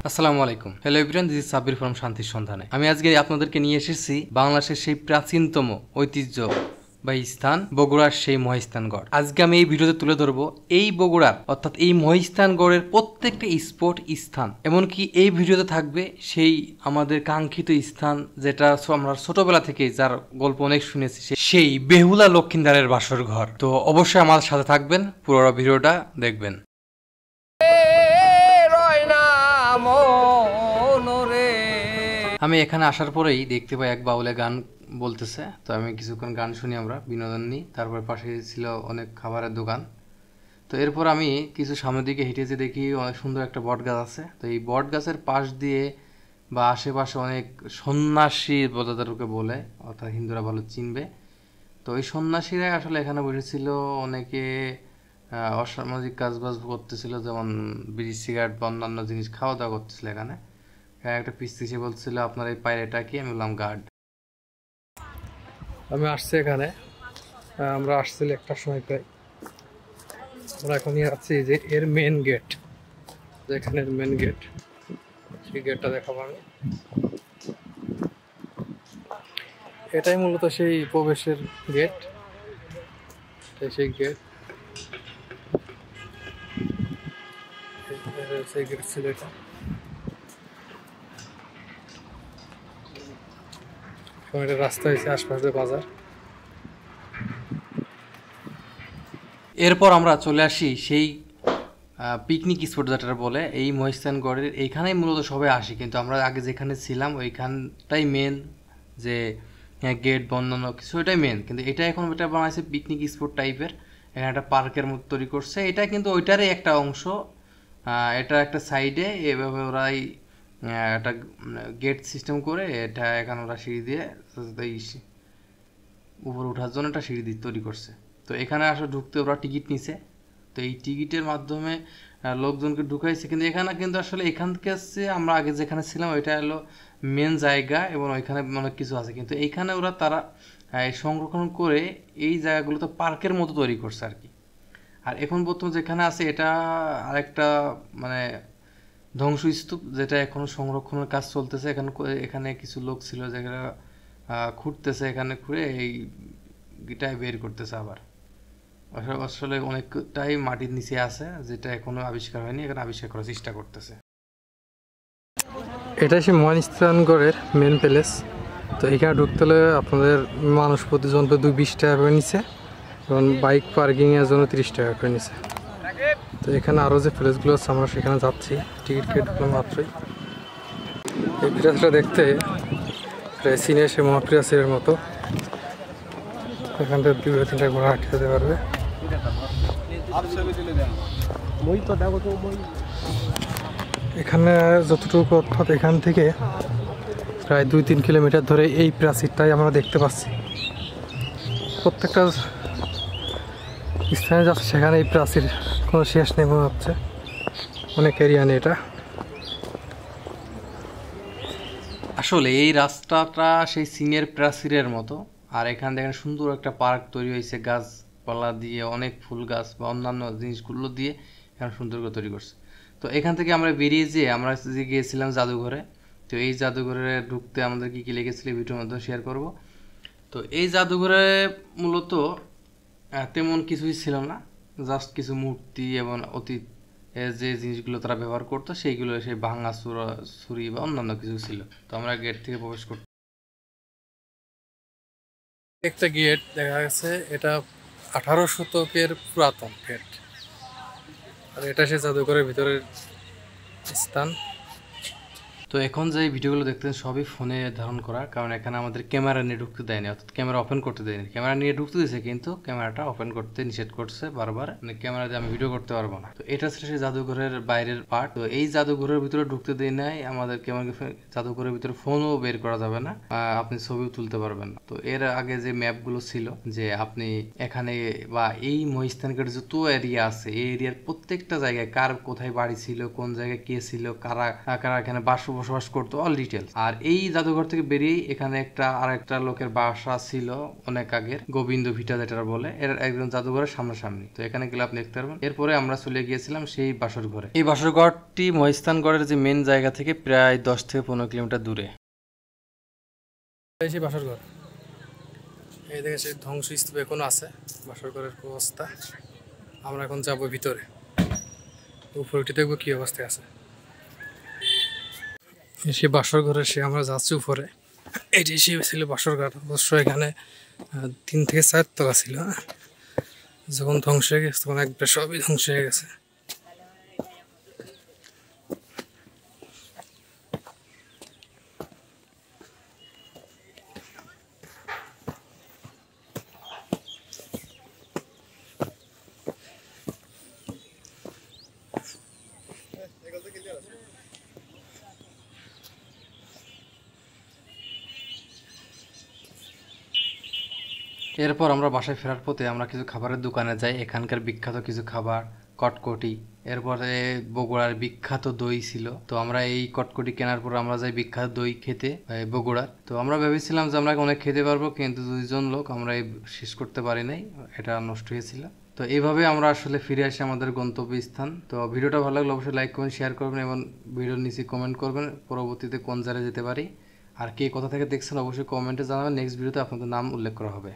আসসালামু আলাইকুম। Hello everyone, this is Sabbir from শান্তির সন্ধানে। আমি আজকে আপনাদেরকে নিয়ে এসেছি বাংলাদেশের সেই প্রাচীনতম ঐতিহ্য বা স্থান বগুড়ার সেই মহিস্থানগড়। আজকে আমি এই ভিডিওতে তুলে ধরবো এই বগুড়ার অর্থাৎ এই মহিস্থানগড়ের প্রত্যেকটা স্পট স্থান, এমনকি এই ভিডিওতে থাকবে সেই আমাদের কাঙ্ক্ষিত স্থান যেটা আমরা ছোটবেলা থেকে যার গল্প অনেক শুনেছি, সেই বেহুলা লক্ষিন্দারের বাসর ঘর। তো অবশ্যই আমার সাথে থাকবেন, পুরো ভিডিওটা দেখবেন। আমি এখানে আসার পরেই দেখতে পাই এক বাউলে গান বলতেছে। তো আমি কিছুক্ষণ গান শুনি, আমরা বিনোদন নিই। তারপর পাশে ছিল অনেক খাবারের দোকান। তো এরপর আমি কিছু সামনের দিকে হেঁটেছি, দেখি অনেক সুন্দর একটা বট গাছ আছে। তো এই বট গাছের পাশ দিয়ে বা আশেপাশে অনেক সন্ন্যাসী তাদেরকে বলে, অর্থাৎ হিন্দুরা ভালো চিনবে। তো ওই সন্ন্যাসীরাই আসলে এখানে বসেছিল। অনেকে অসামাজিক কাজবাজ করতেছিল, যেমন বিড়ি সিগারেট বা অন্যান্য জিনিস খাওয়া দাওয়া করতেছিল এখানে। একটা পিস্তি সে বলছিল, আপনার এই পায়ের এটা কি? আমি বললাম গার্ড। আমি আসছি এখানে, আমরা আসছিল একটার সময় প্রায়। আমরা এখন যাচ্ছি যে এর মেন গেট, যেখানে মেন গেট, সেই গেটটা দেখাবো আমি। এটাই মূলত সেই প্রবেশের গেট, সেই গেট, সেই গেট ছিল এটা। এটা রাস্তা হয়েছে, আশপাশে বাজার। এরপর আমরা চলে আসি সেই পিকনিক স্পট যেটা বলে এই মহিস্থানগড়ের। এইখানেই মূলত সবাই আসি, কিন্তু আমরা আগে যেখানে ছিলাম ওইখানটাই মেন, যে গেট বন্ধন কিছু ওইটাই মেন। কিন্তু এটা এখন এটা বানাইছে পিকনিক স্পট টাইপের। এখানে একটা পার্কের মতো তৈরি করছে। এটা কিন্তু ওইটারই একটা অংশ। এটা একটা সাইডে এভাবে ওরাই একটা গেট সিস্টেম করে এটা এখানে ওরা সিঁড়ি দিয়ে উপরে ওঠার জন্য একটা সিঁড়ি তৈরি করছে। তো এখানে আসলে ঢুকতে ওরা টিকিট নিছে। তো এই টিকিটের মাধ্যমে লোকজনকে ঢুকাইছে। কিন্তু এখানে কিন্তু আসলে এখান থেকে আমরা আগে যেখানে ছিলাম ওইটা হলো মেন জায়গা, এবং ওইখানে অনেক কিছু আছে। কিন্তু এইখানে ওরা তারা সংরক্ষণ করে এই জায়গাগুলো তো পার্কের মতো তৈরি করছে আর কি। আর এখন বর্তমানে যেখানে আছে এটা আরেকটা মানে ধ্বংসস্তূপ, যেটা এখনো সংরক্ষণের কাজ চলতেছে। এখানে কিছু লোক ছিল যারা খুঁড়তেছে, এখানে খুঁড়ে এইটাই বের করতেছে আবার। আসলে অনেকটাই মাটির নিচে আছে, যেটা এখনো আবিষ্কার হয়নি, এখানে আবিষ্কার করার চেষ্টা করতেছে। এটাই সেই মহিস্থানগড়ের মেন প্যালেস। তো এখানে ঢুকতে হলে আপনাদের মানুষ প্রতি জন 20 টাকা করে নিচ্ছে, এবং বাইক পার্কিংয়ের জন্য 30 টাকা করে নিচ্ছে। তো এখানে আরও যে প্লেসগুলো আছে আমরা সেখানে যাচ্ছি, টিকিট কেটে ঢুকলাম মাত্রই। এই প্লেসটা দেখতে প্রায় চীনে সে মহাপ্রিয়া সিরের মতো। এখান থেকে 2-3টা ঘোড়া হাঁটতে যেতে পারবে। এখানে যতটুকু অর্থাৎ এখান থেকে প্রায় 2-3 কিলোমিটার ধরে এই প্রাচীরটাই আমরা দেখতে পাচ্ছি। প্রত্যেকটা স্থানে যাচ্ছে সেখানে এই প্রাচীর কোনো শেষ নেই মনে হচ্ছে, অনেক এরিয়া নেই এটা। আসলে এই রাস্তাটা সেই চীনের প্রাচীরের মতো। আর এখান থেকে সুন্দর একটা পার্ক তৈরি হয়েছে, গাছপালা দিয়ে, অনেক ফুল গাছ বা অন্যান্য জিনিসগুলো দিয়ে এখানে সুন্দর করে তৈরি করছে। তো এখান থেকে আমরা বেরিয়ে যেয়ে আমরা গিয়েছিলাম জাদুঘরে। তো এই জাদুঘরে ঢুকতে আমাদের কী কী লেগেছিল ভিডিওর মধ্যে শেয়ার করব। তো এই জাদুঘরে মূলত তেমন কিছুই ছিল না, জাস্ট কিছু মূর্তি এবং অতীত যে জিনিসগুলো তারা ব্যবহার করতো সেইগুলো, সেই ভাঙা ছুরি বা অন্যান্য কিছু ছিল। তো আমরা গেট থেকে প্রবেশ করতে, একটা গেট দেখা গেছে, এটা 18 শতকের পুরাতন গেট। আর এটা সে জাদুঘরের ভিতরের স্থান। তো এখন যে ভিডিওগুলো দেখতেন সবই ফোনে ধারণ করা, কারণ এখানে আমাদের ক্যামেরা নিয়ে ঢুকতে দেয়নি, অর্থাৎ ক্যামেরা ওপেন করতে দেয়নি। ক্যামেরা নিয়ে ঢুকতে দিয়েছে কিন্তু ক্যামেরাটা ওপেন করতে নিষেধ করছে বারবার, মানে ক্যামেরা দিয়ে আমি ভিডিও করতে পারবো না। তো এটা ছিল সেই জাদুঘরের বাইরের পার্ট। তো এই জাদুঘরের ভিতরে ঢুকতে দেয় নাই আমাদের জাদুঘরের ভিতরে ফোনও বের করা যাবে না, আপনি ছবিও তুলতে পারবেন না। তো এর আগে যে ম্যাপগুলো ছিল, যে আপনি এখানে বা এই মহিস্থানগড়ের যত এরিয়া আছে এই এরিয়ার প্রত্যেকটা জায়গায় কার কোথায় বাড়ি ছিল, কোন জায়গায় কে ছিল, কারা কারা এখানে বসবাস করতো, অল ডিটেলস। আর এই জাদুঘর থেকে বেরিয়েই এখানে আরেকটা লোকের বাসা ছিল অনেক আগের, গোবিন্দ ভিটা যেটা বলে, এর একজন জাদুঘরের সামনাসামনি। তো এখানে গেলে আপনি দেখতে পারবেন। এরপরে আমরা চলে গিয়েছিলাম সেই বাসর ঘরে। এই বাসর ঘরটি মহিস্থানগড়ের যে মেন জায়গা থেকে প্রায় 10 থেকে 15 কিলোমিটার দূরে। এই সেই বাসর ঘর, এই দেখে সেই ধ্বংসস্তূপ এখনো আছে বাসর ঘরের অবস্থা। আমরা এখন যাবো ভিতরে, উপরটি দেখবো কি অবস্থায় আছে। সে বাসর ঘরে সে আমরা যাচ্ছি উপরে। এটি সে ছিল বাসর ঘর। অবশ্য এখানে 3 থেকে 4 তলা ছিল। যখন ধ্বংস হয়ে গেছে তখন একবার সবই ধ্বংস হয়ে গেছে। এরপর আমরা বাসায় ফেরার পথে আমরা কিছু খাবারের দোকানে যাই। এখানকার বিখ্যাত কিছু খাবার, কটকটি, এরপরে বগুড়ার বিখ্যাত দই ছিল। তো আমরা এই কটকটি কেনার পর আমরা যাই বিখ্যাত দই খেতে বগুড়ার। তো আমরা ভেবেছিলাম যে আমরা অনেক খেতে পারবো, কিন্তু 2 জন লোক আমরা শেষ করতে পারি নাই, এটা নষ্ট হয়েছিল। তো এইভাবে আমরা আসলে ফিরে আসি আমাদের গন্তব্যস্থান। তো ভিডিওটা ভালো লাগলে অবশ্যই লাইক করবেন, শেয়ার করবেন এবং ভিডিওর নিচে কমেন্ট করবেন পরবর্তীতে কোন জায়গায় যেতে পারি। আর কে কোথা থেকে দেখছেন অবশ্যই কমেন্টে জানাবেন, নেক্সট ভিডিওতে আপনাদের নাম উল্লেখ করা হবে।